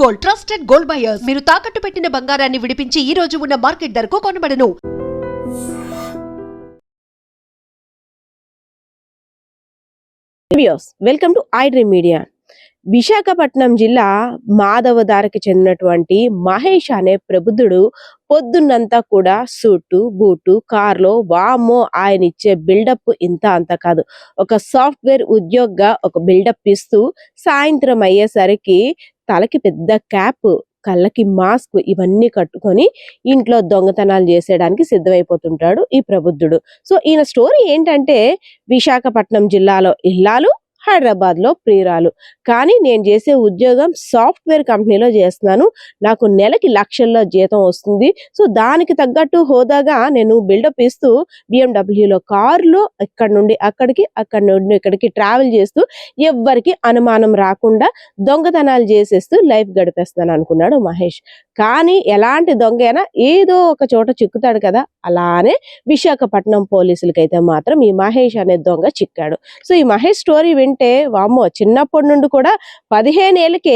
Gold, trusted gold buyers. మీరు తాకట్టు పెట్టిన బంగారాన్ని విడిపించి ఈ రోజు ఉన్న మార్కెట్ ధరకు కొనబడను. Welcome to iDream media. Visakhapatnam జిల్లా మాధవదారికి చెందినటువంటి మహేష్ అనే ప్రబుద్ధుడు పొద్దున్నంతా కూడా సూటు బూటు కార్లో వామ్మో ఆయన ఇచ్చే బిల్డప్ ఇంత అంత కాదు. ఒక సాఫ్ట్వేర్ ఉద్యోగిగా ఒక బిల్డప్ ఇస్తూ సాయంత్రం అయ్యేసరికి తలకి పెద్ద క్యాప్, కళ్ళకి మాస్క్ ఇవన్నీ కట్టుకొని ఇంట్లో దొంగతనాలు చేసేయడానికి సిద్ధమైపోతుంటాడు ఈ ప్రబుద్ధుడు. సో ఈయన స్టోరీ ఏంటంటే, విశాఖపట్నం జిల్లాలో ఇల్లాలు, హైదరాబాద్ లో ప్రియురాలు. కానీ నేను చేసే ఉద్యోగం సాఫ్ట్వేర్ కంపెనీలో చేస్తున్నాను, నాకు నెలకి లక్షల్లో జీతం వస్తుంది. సో దానికి తగ్గట్టు హోదాగా నేను బిల్డప్ ఇస్తూ BMW కారులో ఇక్కడ నుండి అక్కడికి, అక్కడి నుండి ఇక్కడికి ట్రావెల్ చేస్తూ ఎవ్వరికి అనుమానం రాకుండా దొంగతనాలు చేసేస్తూ లైఫ్ గడిపేస్తాను అనుకున్నాడు మహేష్. కానీ ఎలాంటి దొంగ అయినా ఏదో ఒక చోట చిక్కుతాడు కదా, అలానే విశాఖపట్నం పోలీసులకైతే మాత్రం ఈ మహేష్ అనే దొంగ చిక్కాడు. సో ఈ మహేష్ స్టోరీ వింటే వామ్మో, చిన్నప్పటి నుండి కూడా 15 ఏళ్ళకే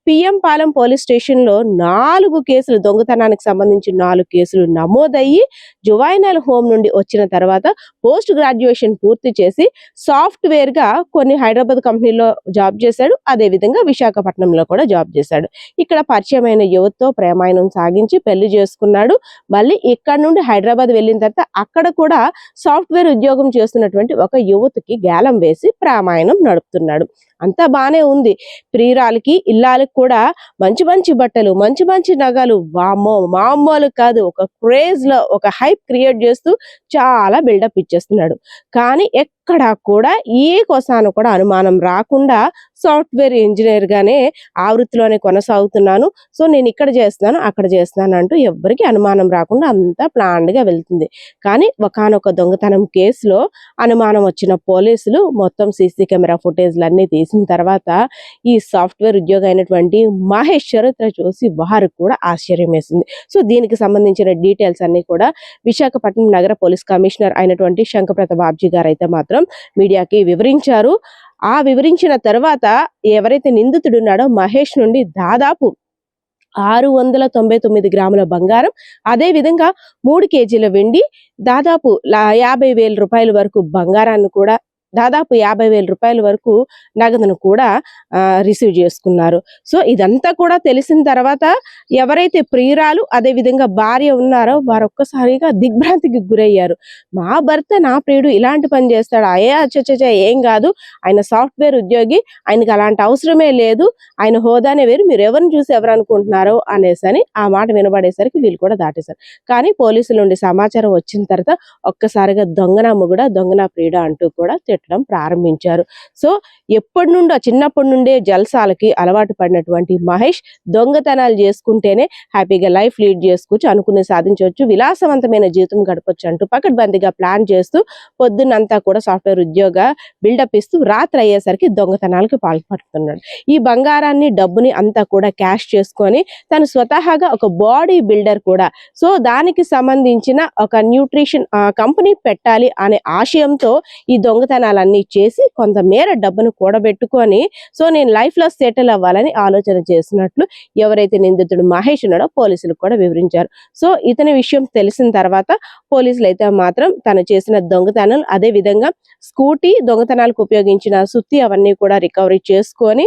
పిఎం పాలెం పోలీస్ స్టేషన్ లో 4 కేసులు, దొంగతనానికి సంబంధించి 4 కేసులు నమోదయ్యి జువైనల్ హోమ్ నుండి వచ్చిన తర్వాత పోస్ట్ గ్రాడ్యుయేషన్ పూర్తి చేసి సాఫ్ట్వేర్ గా కొన్ని హైదరాబాద్ కంపెనీలో జాబ్ చేశాడు. అదే విధంగా విశాఖపట్నంలో కూడా జాబ్ చేశాడు. ఇక్కడ పరిచయమైన యువతతో ప్రేమాయణం సాగించి పెళ్లి చేసుకున్నాడు. మళ్ళీ ఇక్కడ నుండి హైదరాబాద్ వెళ్ళిన తర్వాత అక్కడ కూడా సాఫ్ట్వేర్ ఉద్యోగం చేస్తున్నటువంటి ఒక యువతికి గేలం వేసి ప్రేమాయణం నడుపుతున్నాడు. అంతా బానే ఉంది. ప్రియురాలకి ఇల్లాలకి కూడా మంచి మంచి బట్టలు, మంచి మంచి నగలు, వామ్మో మామూలు కాదు, ఒక క్రేజ్ లో ఒక హైప్ క్రియేట్ చేస్తూ చాలా బిల్డప్ ఇచ్చేస్తున్నాడు. కానీ ఎక్కడా కూడా ఏ కోసాను కూడా అనుమానం రాకుండా సాఫ్ట్వేర్ ఇంజనీర్ గానే ఆ వృత్తిలోనే కొనసాగుతున్నాను, సో నేను ఇక్కడ చేస్తున్నాను అక్కడ చేస్తున్నాను అంటూ ఎవ్వరికి అనుమానం రాకుండా అంతా ప్లాన్డ్ గా వెళ్తుంది. కానీ ఒకానొక దొంగతనం కేసులో అనుమానం వచ్చిన పోలీసులు మొత్తం సీసీ కెమెరా ఫుటేజ్లన్నీ తీసిన తర్వాత ఈ సాఫ్ట్వేర్ ఉద్యోగి అయినటువంటి మహేష్ చరిత్ర చూసి వారు కూడా ఆశ్చర్యం వేసింది. సో దీనికి సంబంధించిన డీటెయిల్స్ అన్ని కూడా విశాఖపట్నం నగర పోలీస్ కమిషనర్ అయినటువంటి శంకప్రతాప్ బాబ్జీ గారు అయితే మాత్రం మీడియాకి వివరించారు. ఆ వివరించిన తర్వాత ఎవరైతే నిందితుడు ఉన్నాడో మహేష్ నుండి దాదాపు 699 గ్రాముల బంగారం, అదే విధంగా 3 కేజీల వెండి, దాదాపు 50,000 రూపాయల వరకు బంగారాన్ని కూడా, దాదాపు 50,000 రూపాయల వరకు నగదును కూడా రిసీవ్ చేసుకున్నారు. సో ఇదంతా కూడా తెలిసిన తర్వాత ఎవరైతే ప్రియురాలు అదే విధంగా భార్య ఉన్నారో వారు ఒక్కసారిగా దిగ్భ్రాంతికి గురయ్యారు. మా భర్త నా ప్రియుడు ఇలాంటి పని చేస్తాడు, ఏం కాదు, ఆయన సాఫ్ట్వేర్ ఉద్యోగి, ఆయనకి అలాంటి అవసరమే లేదు, ఆయన హోదానే వేరు, మీరు ఎవరిని చూసి ఎవరు అనుకుంటున్నారో అనేసని ఆ మాట వినబడేసరికి వీళ్ళు కూడా దాటేశారు. కానీ పోలీసుల నుండి సమాచారం వచ్చిన తర్వాత ఒక్కసారిగా దొంగన మొగుడా, దొంగన ప్రియుడా అంటూ కూడా తిట్టడం ప్రారంభించారు. సో ఎప్పటి నుండో చిన్నప్పటి నుండే జల్సాలకి అలవాటు పడినటువంటి మహేష్ దొంగతనాలు చేసుకుంటేనే హ్యాపీగా లైఫ్ లీడ్ చేసుకోవచ్చు, అనుకుని సాధించవచ్చు, విలాసవంతమైన జీవితం గడపచ్చు అంటూ పకడ్బందీగా ప్లాన్ చేస్తూ పొద్దున్నంతా కూడా సాఫ్ట్వేర్ ఉద్యోగ బిల్డప్ ఇస్తూ రాత్రి అయ్యేసరికి దొంగతనాలకు పాల్పడుతున్నాడు. ఈ బంగారాన్ని డబ్బుని అంతా కూడా క్యాష్ చేసుకొని తను స్వతహాగా ఒక బాడీ బిల్డర్ కూడా, సో దానికి సంబంధించిన ఒక న్యూట్రిషన్ కంపెనీ పెట్టాలి అనే ఆశయంతో ఈ దొంగతనాలన్నీ చేసి కొంతమేర డబ్బును కూడబెట్టుకొని సో నేను లైఫ్ లో సెటిల్ అవ్వాలని ఆలోచన చేసినట్లు ఎవరైతే నిందితుడు మహేష్ ఉన్నాడో పోలీసులకు కూడా వివరించారు. సో ఇతని విషయం తెలిసిన తర్వాత పోలీసులు అయితే మాత్రం తను చేసిన దొంగతనాలు, అదే విధంగా స్కూటీ దొంగతనాలకు ఉపయోగించిన సుత్తి అవన్నీ కూడా రికవరీ చేసుకొని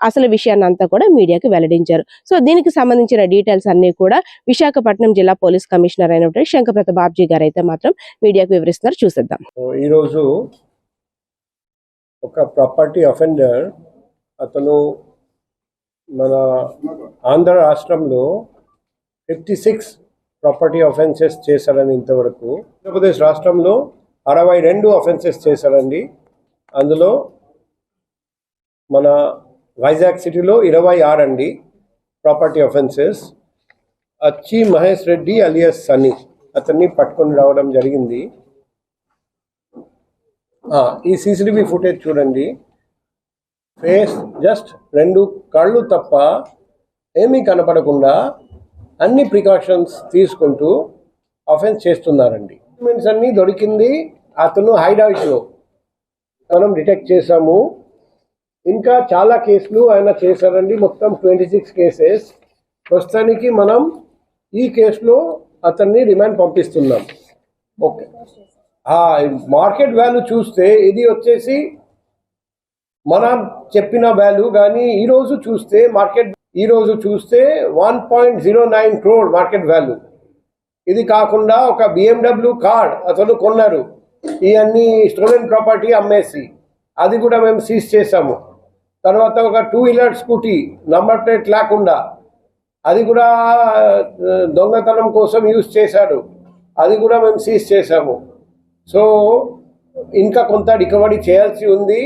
అసలు విషయాన్ని అంతా కూడా మీడియాకి వెల్లడించారు. సో దీనికి సంబంధించిన డీటెయిల్స్ అన్ని కూడా విశాఖపట్నం జిల్లా పోలీస్ కమిషనర్ అయినటువంటి శంకప్రతాప్ బాబ్జీ గారు అయితే మాత్రం మీడియాకు వివరిస్తున్నారు. చూసేద్దాం. ఈరోజు ఒక ప్రాపర్టీ అఫెండర్, అతను మన ఆంధ్ర రాష్ట్రంలో 56 ప్రాపర్టీ అఫెన్సెస్ చేశారని ఇంతవరకు, ఆంధ్రప్రదేశ్ రాష్ట్రంలో 62 అఫెన్సెస్ చేశారండి. అందులో మన వైజాగ్ సిటీలో 26 అండి ప్రాపర్టీ అఫెన్సెస్. అచ్చి మహేష్ రెడ్డి అలియాస్ సన్నీ అతన్ని పట్టుకొని రావడం జరిగింది. ఈ CCTV ఫుటేజ్ చూడండి. ఫేస్ జస్ట్ 2 కళ్ళు తప్ప ఏమీ కనపడకుండా అన్ని ప్రికాషన్స్ తీసుకుంటూ అఫెన్స్ చేస్తున్నారండి. డాక్యుమెంట్స్ అన్నీ దొరికింది. అతను హైడౌట్లో మనం డిటెక్ట్ చేసాము. ఇంకా చాలా కేసులు ఆయన చేశారండి, మొత్తం 26 కేసెస్. ప్రస్తుతానికి మనం ఈ కేసులో అతన్ని రిమాండ్ పంపిస్తున్నాం. ఓకే, మార్కెట్ వాల్యూ చూస్తే ఇది వచ్చేసి మనం చెప్పిన వాల్యూ, కానీ ఈరోజు చూస్తే 1.09 crore మార్కెట్ వాల్యూ. ఇది కాకుండా ఒక BMW కార్ అతను కొన్నారు, ఈ అన్ని స్టోలెన్ ప్రాపర్టీ అమ్మేసి, అది కూడా మేము సీజ్ చేసాము. తర్వాత ఒక 2-wheeler స్కూటీ నంబర్ ప్లేట్ లేకుండా, అది కూడా దొంగతనం కోసం యూజ్ చేశాడు, అది కూడా మేము సీజ్ చేసాము. సో ఇంకా కొంత రికవరీ చేయాల్సి ఉంది.